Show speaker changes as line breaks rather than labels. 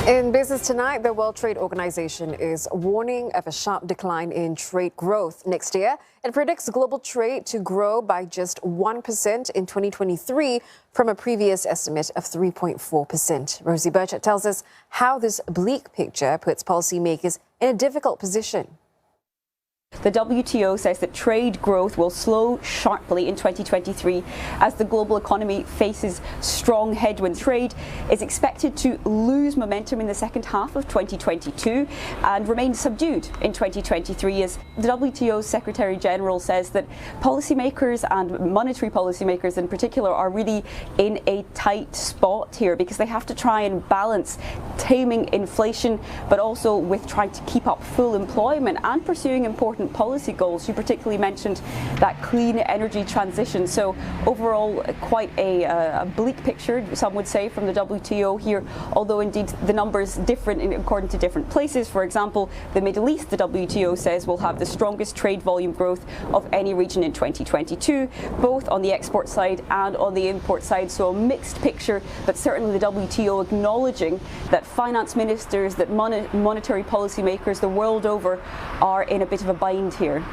In business tonight, the World Trade Organization is warning of a sharp decline in trade growth next year. It predicts global trade to grow by just 1% in 2023 from a previous estimate of 3.4%. Rosie Burchett tells us how this bleak picture puts policymakers in a difficult position.
The WTO says that trade growth will slow sharply in 2023 as the global economy faces strong headwinds. Trade is expected to lose momentum in the second half of 2022 and remain subdued in 2023 as the WTO Secretary General says that policymakers and monetary policymakers in particular are really in a tight spot here because they have to try and balance taming inflation but also with trying to keep up full employment and pursuing important policy goals. You particularly mentioned that clean energy transition. So overall, quite a bleak picture, some would say, from the WTO here, although indeed the numbers different according to different places. For example, the Middle East, the WTO says, will have the strongest trade volume growth of any region in 2022, both on the export side and on the import side. So a mixed picture, but certainly the WTO acknowledging that finance ministers, that monetary policy makers the world over are in a bit of a bind here.